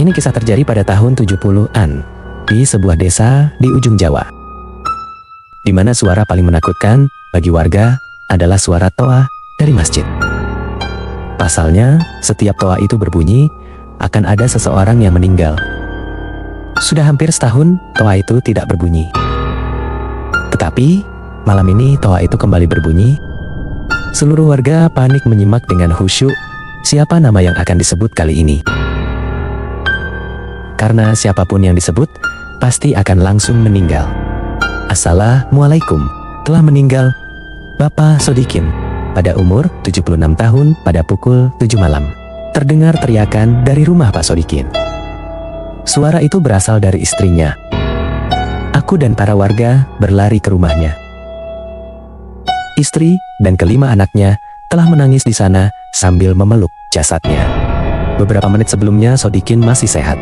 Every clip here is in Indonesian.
Ini kisah terjadi pada tahun 70-an di sebuah desa di ujung Jawa, di mana suara paling menakutkan bagi warga adalah suara toa dari masjid. Pasalnya, setiap toa itu berbunyi, akan ada seseorang yang meninggal. Sudah hampir setahun toa itu tidak berbunyi. Tetapi, malam ini toa itu kembali berbunyi. Seluruh warga panik menyimak dengan khusyuk siapa nama yang akan disebut kali ini. Karena siapapun yang disebut, pasti akan langsung meninggal. Assalamualaikum, telah meninggal Bapak Sodikin pada umur 76 tahun pada pukul 7 malam. Terdengar teriakan dari rumah Pak Sodikin. Suara itu berasal dari istrinya. Aku dan para warga berlari ke rumahnya. Istri dan kelima anaknya telah menangis di sana sambil memeluk jasadnya. Beberapa menit sebelumnya Sodikin masih sehat.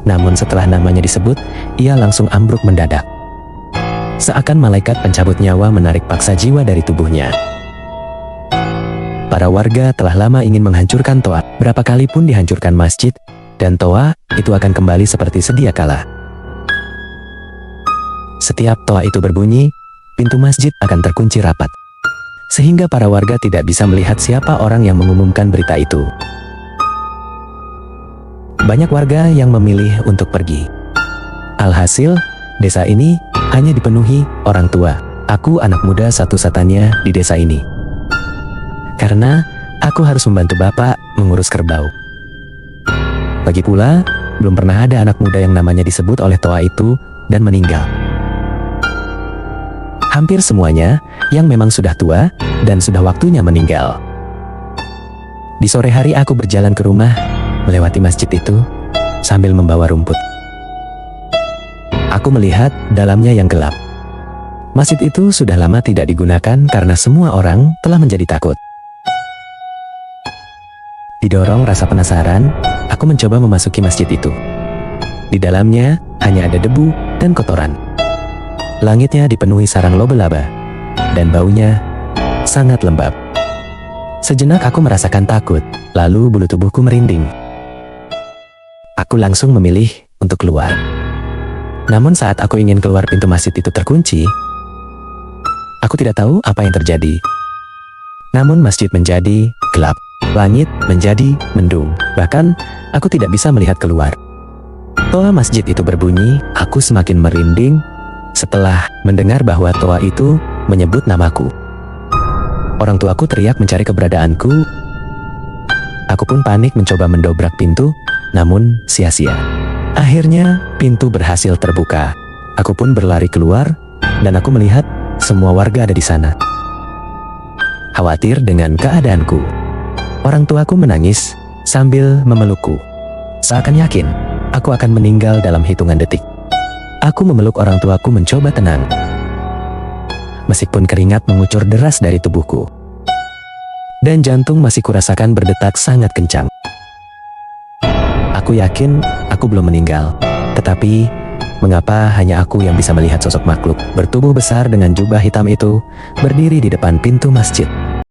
Namun setelah namanya disebut, ia langsung ambruk mendadak. Seakan malaikat pencabut nyawa menarik paksa jiwa dari tubuhnya. Para warga telah lama ingin menghancurkan toa. Berapa kali pun dihancurkan masjid, dan toa itu akan kembali seperti sedia kala. Setiap toa itu berbunyi, pintu masjid akan terkunci rapat. Sehingga para warga tidak bisa melihat siapa orang yang mengumumkan berita itu. Banyak warga yang memilih untuk pergi. Alhasil, desa ini hanya dipenuhi orang tua. Aku anak muda satu-satunya di desa ini. Karena aku harus membantu bapak mengurus kerbau. Lagi pula, belum pernah ada anak muda yang namanya disebut oleh toa itu dan meninggal. Hampir semuanya yang memang sudah tua dan sudah waktunya meninggal. Di sore hari aku berjalan ke rumah, melewati masjid itu, sambil membawa rumput. Aku melihat dalamnya yang gelap. Masjid itu sudah lama tidak digunakan karena semua orang telah menjadi takut. Didorong rasa penasaran, aku mencoba memasuki masjid itu. Di dalamnya hanya ada debu dan kotoran. Langitnya dipenuhi sarang laba-laba, dan baunya sangat lembab. Sejenak aku merasakan takut, lalu bulu tubuhku merinding. Aku langsung memilih untuk keluar. Namun saat aku ingin keluar, pintu masjid itu terkunci. Aku tidak tahu apa yang terjadi. Namun masjid menjadi gelap. Langit menjadi mendung. Bahkan aku tidak bisa melihat keluar. Toa masjid itu berbunyi, aku semakin merinding setelah mendengar bahwa toa itu menyebut namaku. Orang tuaku teriak mencari keberadaanku. Aku pun panik mencoba mendobrak pintu, namun sia-sia. Akhirnya, pintu berhasil terbuka. Aku pun berlari keluar, dan aku melihat semua warga ada di sana. Khawatir dengan keadaanku, orang tuaku menangis sambil memelukku. Seakan yakin, aku akan meninggal dalam hitungan detik. Aku memeluk orang tuaku mencoba tenang. Meskipun keringat mengucur deras dari tubuhku. Dan jantung masih kurasakan berdetak sangat kencang. Aku yakin aku belum meninggal. Tetapi, mengapa hanya aku yang bisa melihat sosok makhluk bertubuh besar dengan jubah hitam itu berdiri di depan pintu masjid?